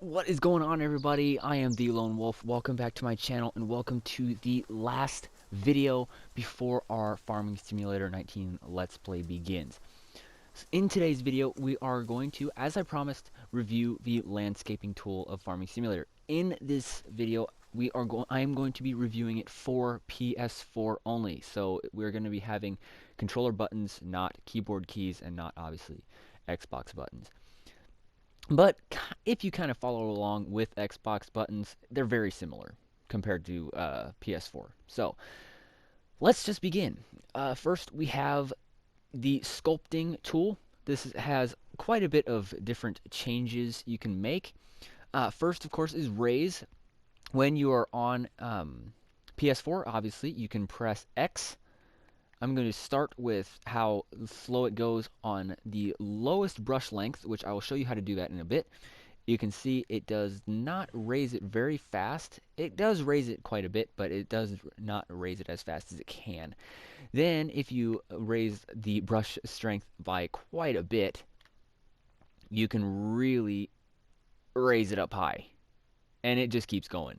What is going on, everybody? I am the Lone Wolf. Welcome back to my channel and welcome to the last video before our Farming Simulator 19 Let's Play begins. In today's video, we are going to, as I promised, review the landscaping tool of Farming Simulator. In this video, I am going to be reviewing it for PS4 only. So we're going to be having controller buttons, not keyboard keys, and not obviously Xbox buttons. But if you kind of follow along with Xbox buttons, they're very similar compared to PS4. So let's just begin. First, we have the sculpting tool. This has quite a bit of different changes you can make. First, of course, is raise. When you are on PS4, obviously, you can press X. I'm going to start with how slow it goes on the lowest brush length, which I will show you how to do that in a bit. You can see it does not raise it very fast. It does raise it quite a bit, but it does not raise it as fast as it can. Then if you raise the brush strength by quite a bit, you can really raise it up high. And it just keeps going.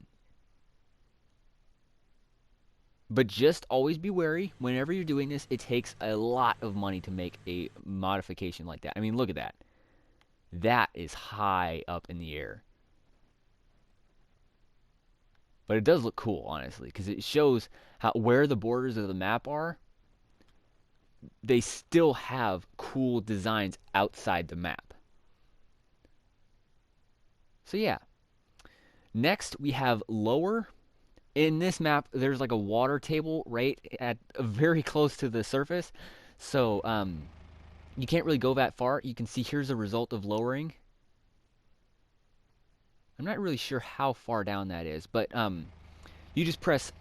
But just always be wary. Whenever you're doing this, it takes a lot of money to make a modification like that. I mean, look at that. That is high up in the air. But it does look cool, honestly, because it shows where the borders of the map are. They still have cool designs outside the map. So yeah. Next, we have lower. In this map, there's like a water table right at very close to the surface. So you can't really go that far. You can see here's a result of lowering. I'm not really sure how far down that is, but you just press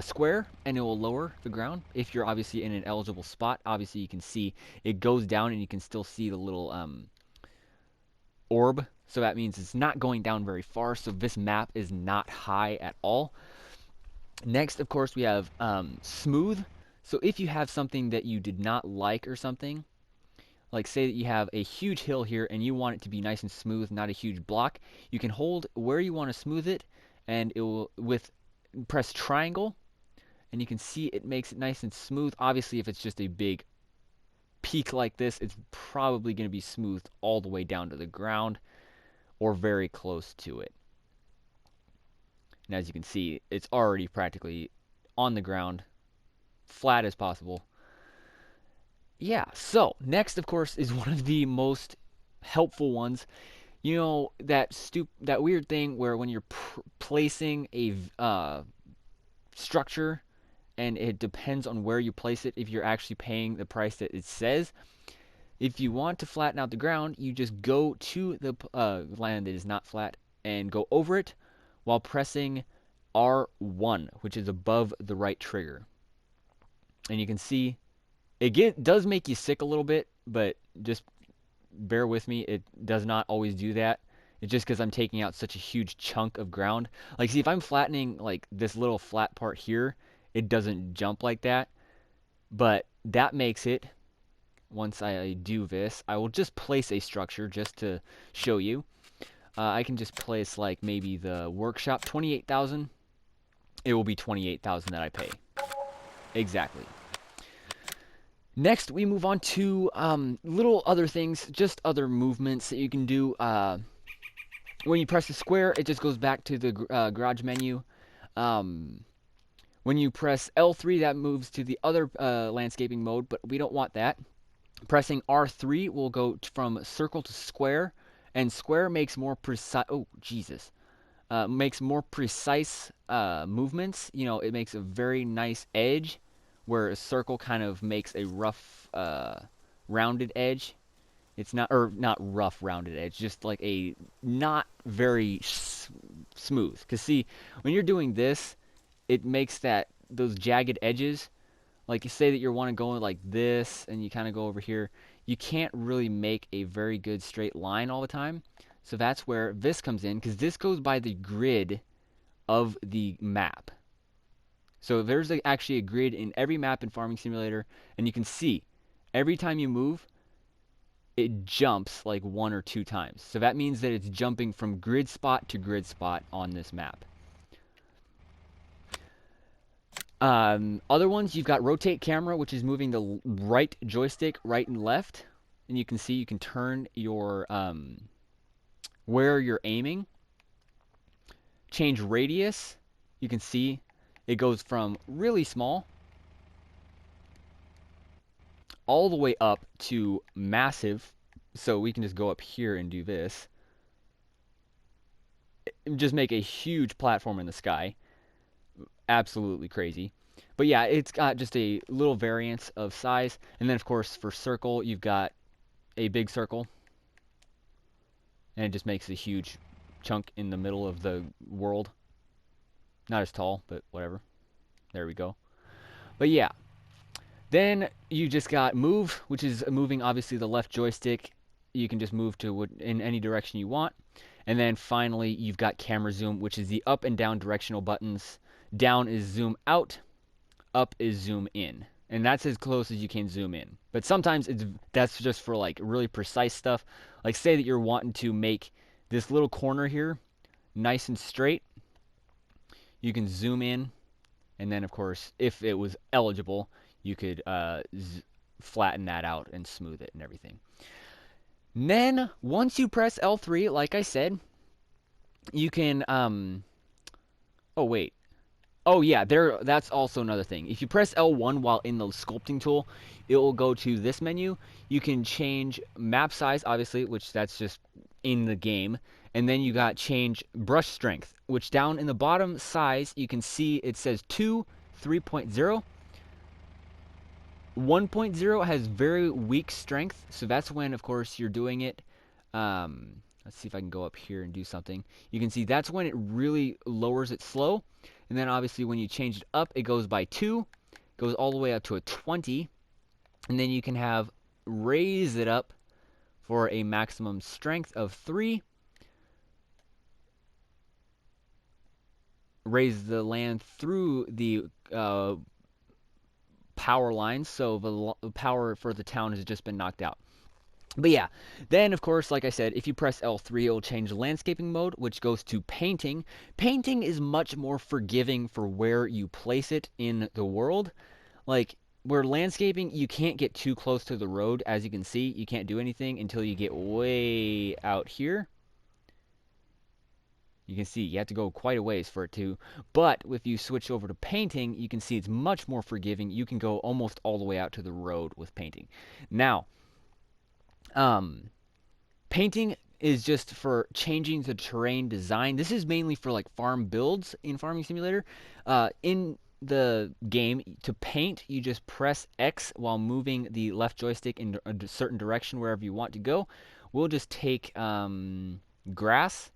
square and it will lower the ground. If you're obviously in an eligible spot, obviously you can see it goes down and you can still see the little orb. So that means it's not going down very far. So this map is not high at all. Next, of course, we have smooth. So if you have something that you did not like or something, like say that you have a huge hill here and you want it to be nice and smooth, not a huge block, you can hold where you want to smooth it and it will press triangle and you can see it makes it nice and smooth. Obviously, if it's just a big peak like this, it's probably going to be smoothed all the way down to the ground or very close to it. And as you can see, it's already practically on the ground, flat as possible. Yeah, so next, of course, is one of the most helpful ones. You know, that weird thing where when you're placing a structure and it depends on where you place it if you're actually paying the price that it says. If you want to flatten out the ground, you just go to the land that is not flat and go over it while pressing R1, which is above the right trigger. And you can see it does make you sick a little bit, but just bear with me. It does not always do that. It's just because I'm taking out such a huge chunk of ground. Like, see, if I'm flattening like this little flat part here, it doesn't jump like that. But that makes it, once I do this, I will just place a structure just to show you. I can just place like maybe the workshop, 28,000. It will be 28,000 that I pay. Exactly. Next, we move on to little other things, just other movements that you can do. When you press the square, it just goes back to the garage menu. When you press L3, that moves to the other landscaping mode, but we don't want that. Pressing R3 will go from circle to square, and square makes more precise. Oh, Jesus. Makes more precise movements. You know, it makes a very nice edge, where a circle kind of makes a rough, rounded edge. It's not, or not rough rounded edge, just like a not very smooth. Because see, when you're doing this, it makes those jagged edges. Like you say that you want to go like this, and you kind of go over here. You can't really make a very good straight line all the time. So that's where this comes in, because this goes by the grid of the map. So there's actually a grid in every map in Farming Simulator, and you can see every time you move, it jumps like 1 or 2 times. So that means that it's jumping from grid spot to grid spot on this map. Other ones, you've got rotate camera, which is moving the right joystick right and left. And you can see you can turn your where you're aiming. Change radius. You can see it goes from really small all the way up to massive. So we can just go up here and do this. Just make a huge platform in the sky. Absolutely crazy. But yeah, it's got just a little variance of size. And then, of course, for circle, you've got a big circle. And it just makes a huge chunk in the middle of the world. Not as tall, but whatever. There we go. But yeah. Then you just got move, which is moving, obviously, the left joystick. You can just move to in any direction you want. And then finally, you've got camera zoom, which is the up and down directional buttons. Down is zoom out, up is zoom in. And that's as close as you can zoom in. But sometimes that's just for like really precise stuff. Like say that you're wanting to make this little corner here nice and straight. You can zoom in. And then, of course, if it was eligible, you could flatten that out and smooth it and everything. And then, once you press L3, like I said, you can, oh, wait. Oh, yeah, that's also another thing. If you press L1 while in the sculpting tool, it will go to this menu. You can change map size, obviously, which that's just in the game. And then you got change brush strength, which down in the bottom size, you can see it says 2, 3.0. 1.0 has very weak strength, so that's when, of course, you're doing it. Let's see if I can go up here and do something. You can see that's when it really lowers it slow. And then, obviously, when you change it up, it goes by 2. Goes all the way up to a 20. And then you can have raise it up for a maximum strength of 3. Raise the land through the power lines, so the power for the town has just been knocked out. But yeah, then of course, like I said, if you press L3, it'll change landscaping mode, which goes to painting. Painting is much more forgiving for where you place it in the world. Like, where landscaping, you can't get too close to the road. As you can see, you can't do anything until you get way out here. You can see you have to go quite a ways for it to. But if you switch over to painting, you can see it's much more forgiving. You can go almost all the way out to the road with painting. Now, painting is just for changing the terrain design. This is mainly for like farm builds in Farming Simulator. In the game, to paint, you just press X while moving the left joystick in a certain direction wherever you want to go. We'll just take grass,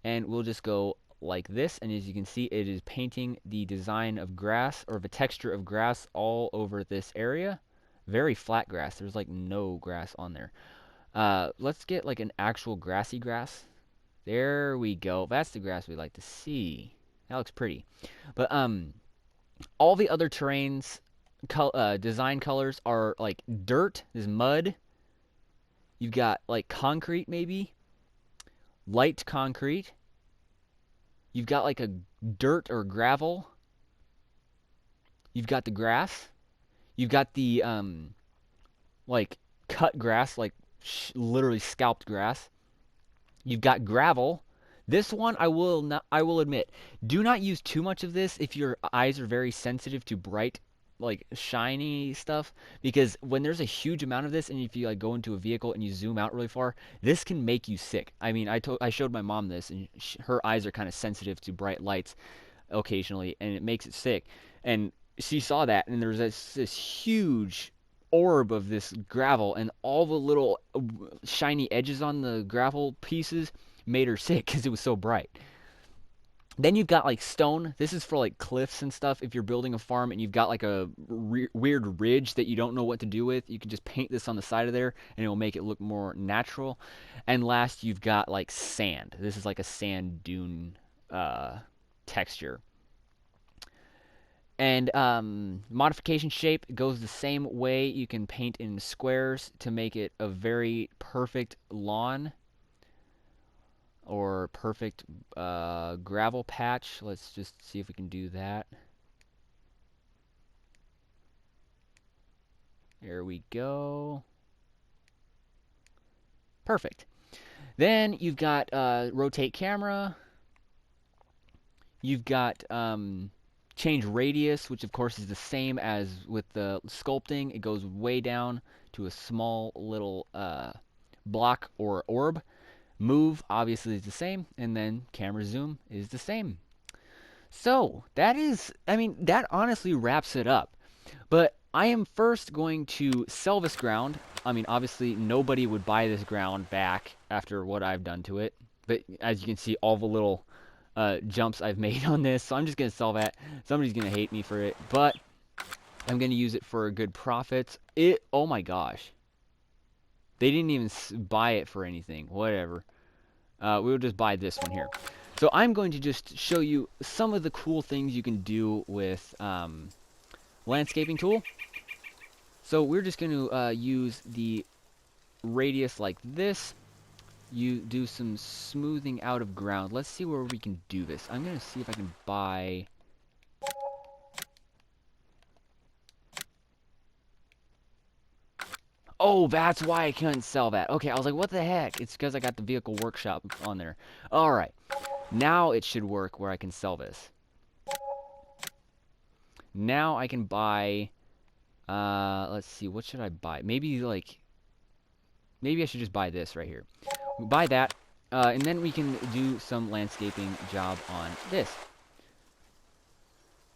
and we'll just go like this. And as you can see, it is painting the design of grass, or the texture of grass, all over this area. Very flat grass. There's like no grass on there. Let's get like an actual grassy grass. There we go. That's the grass we like to see. That looks pretty. But all the other terrains, design colors are like dirt, is mud. You've got like concrete maybe, light concrete. You've got like a dirt or gravel. You've got the grass. You've got the like cut grass, like literally scalped grass. You've got gravel. This one I will admit, do not use too much of this if your eyes are very sensitive to bright, like shiny stuff, because when there's a huge amount of this, and if you like go into a vehicle and you zoom out really far, this can make you sick. I mean, I showed my mom this, and her eyes are kind of sensitive to bright lights occasionally, and it makes it sick. And she saw that, and there's this huge orb of this gravel, and all the little shiny edges on the gravel pieces made her sick because it was so bright. Then you've got like stone. This is for like cliffs and stuff. If you're building a farm and you've got like a weird ridge that you don't know what to do with, you can just paint this on the side of there and it will make it look more natural. And last, you've got like sand. This is like a sand dune texture. And modification shape goes the same way. You can paint in squares to make it a very perfect lawn or perfect gravel patch. Let's just see if we can do that. There we go. Perfect. Then you've got rotate camera. You've got change radius, which of course is the same as with the sculpting. It goes way down to a small little block or orb. Move obviously is the same, and then camera zoom is the same. So that is, I mean, that honestly wraps it up. But I am first going to sell this ground. I mean, obviously nobody would buy this ground back after what I've done to it. But as you can see, all the little jumps I've made on this. So I'm just going to sell that. Somebody's going to hate me for it. But I'm going to use it for a good profit. Oh my gosh. They didn't even buy it for anything. Whatever. We'll just buy this one here. So I'm going to just show you some of the cool things you can do with landscaping tool. So we're just going to use the radius like this. You do some smoothing out of ground. Let's see where we can do this. I'm going to see if I can buy... Oh, that's why I couldn't sell that. Okay, I was like, what the heck? It's because I got the vehicle workshop on there. Alright. Now it should work where I can sell this. Now I can buy... let's see, what should I buy? Maybe I should just buy this right here. Buy that, and then we can do some landscaping job on this.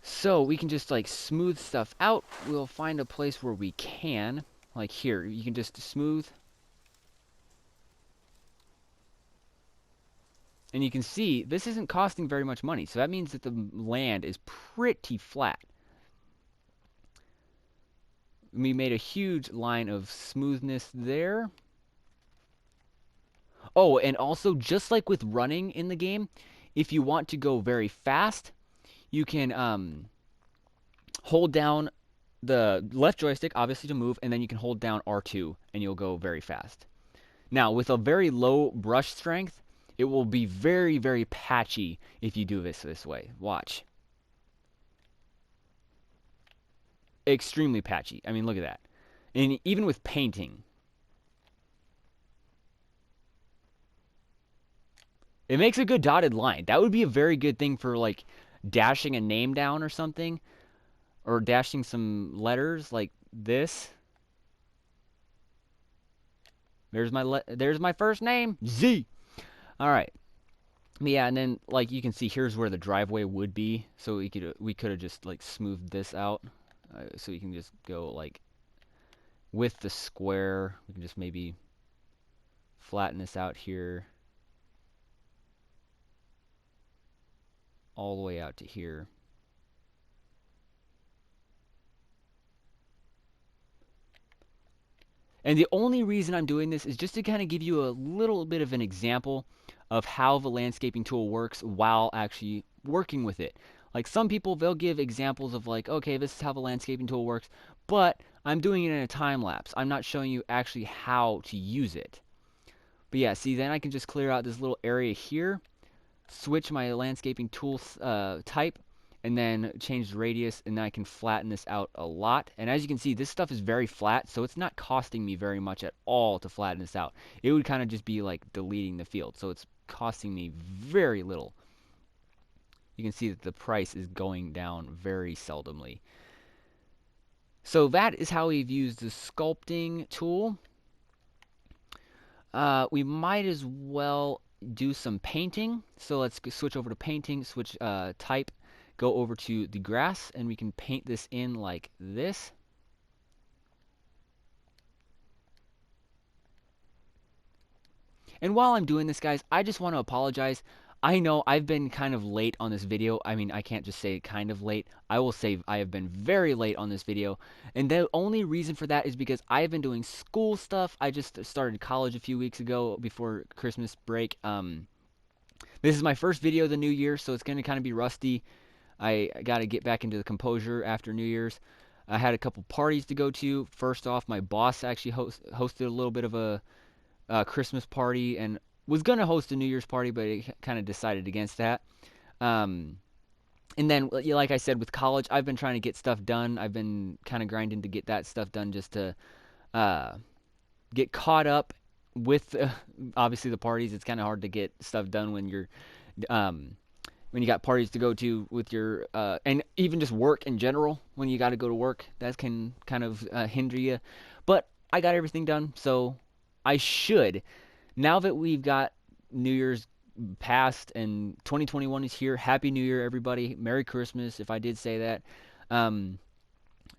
So we can just like smooth stuff out. We'll find a place where we can. Like here, you can just smooth. And you can see, this isn't costing very much money. So that means that the land is pretty flat. We made a huge line of smoothness there. Oh, and also, just like with running in the game, if you want to go very fast, you can hold down the left joystick, obviously, to move, and then you can hold down R2, and you'll go very fast. Now, with a very low brush strength, it will be very, very patchy if you do this way. Watch. Extremely patchy. I mean, look at that. And even with painting, it makes a good dotted line. That would be a very good thing for, like, dashing a name down or something. Or dashing some letters like this. There's my first name, Z. All right. Yeah, and then like you can see, here's where the driveway would be. So we could have just like smoothed this out. So you can just go like with the square. We can just maybe flatten this out here, all the way out to here. And the only reason I'm doing this is just to kind of give you a little bit of an example of how the landscaping tool works while actually working with it. Like some people, they'll give examples of like, okay, this is how the landscaping tool works, but I'm doing it in a time lapse. I'm not showing you actually how to use it. But yeah, see, then I can just clear out this little area here, switch my landscaping tool type, and then change the radius, and then I can flatten this out a lot. And as you can see, this stuff is very flat, so it's not costing me very much at all to flatten this out. It would kind of just be like deleting the field, so it's costing me very little. You can see that the price is going down very seldomly. So that is how we've used the sculpting tool. We might as well do some painting. So let's switch over to painting, switch type, go over to the grass, and we can paint this in like this. And while I'm doing this, guys, I just want to apologize. I know I've been kind of late on this video. I mean, I can't just say kind of late. I will say I have been very late on this video. And the only reason for that is because I've been doing school stuff. I just started college a few weeks ago before Christmas break. This is my first video of the new year, so it's going to kind of be rusty. I got to get back into the composure after New Year's. I had a couple parties to go to. First off, my boss actually hosted a little bit of a Christmas party and was gonna host a New Year's party, but he kind of decided against that. Um, and then, like I said, with college, I've been trying to get stuff done. I've been kind of grinding to get that stuff done just to uh, get caught up with obviously the parties. It's kind of hard to get stuff done um, when you got parties to go to with your and even just work in general. When you got to go to work, that can kind of hinder you. But I got everything done, so I should. Now that we've got New Year's past and 2021 is here, Happy New Year, everybody. Merry Christmas, if I did say that. Um,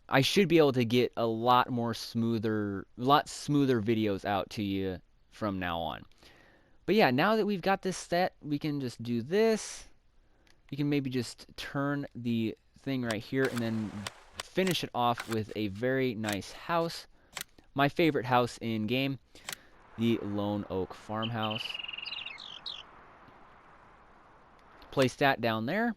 I should be able to get a lot smoother videos out to you from now on. But yeah, now that we've got this set, we can just do this. You can maybe just turn the thing right here and then finish it off with a very nice house. My favorite house in game, the Lone Oak Farmhouse. Place that down there.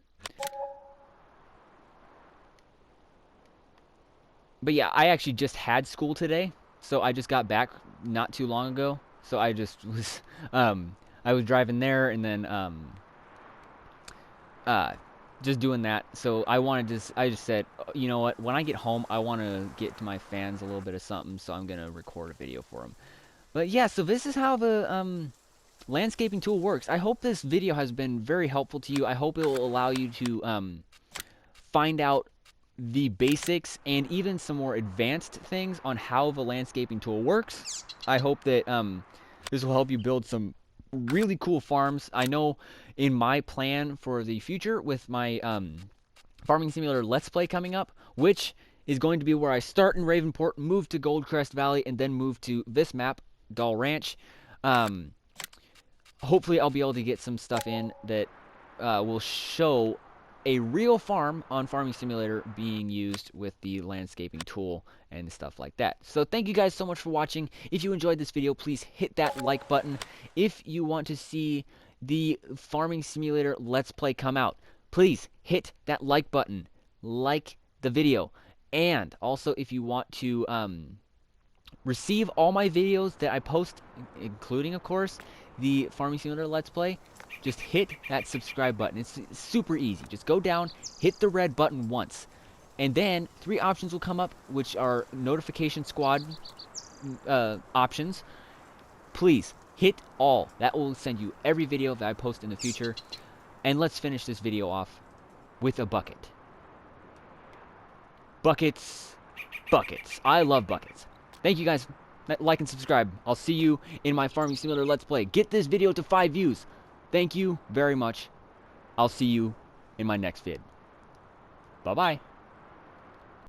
But yeah, I actually just had school today, so I just got back not too long ago. So I just was, I was driving there and then, just doing that. So I just said, you know what? When I get home, I want to get to my fans a little bit of something, so I'm gonna record a video for them. But yeah, so this is how the landscaping tool works. I hope this video has been very helpful to you. I hope it will allow you to find out the basics and even some more advanced things on how the landscaping tool works. I hope that this will help you build some really cool farms. I know in my plan for the future with my Farming Simulator Let's Play coming up, which is going to be where I start in Ravenport, move to Goldcrest Valley, and then move to this map, Doll Ranch. Hopefully I'll be able to get some stuff in that will show a real farm on Farming Simulator being used with the landscaping tool and stuff like that. So thank you guys so much for watching. If you enjoyed this video, please hit that like button. If you want to see the Farming Simulator Let's Play come out, please hit that like button. Like the video. And also if you want to receive all my videos that I post, including of course the Farming Simulator Let's Play, just hit that subscribe button. It's super easy. Just go down, hit the red button once, and then 3 options will come up, which are notification squad options. Please hit all. That will send you every video that I post in the future. And let's finish this video off with a bucket. Buckets. Buckets. I love buckets. Thank you guys. Like and subscribe. I'll see you in my Farming Simulator Let's Play. Get this video to 5 views. Thank you very much. I'll see you in my next vid. Bye-bye.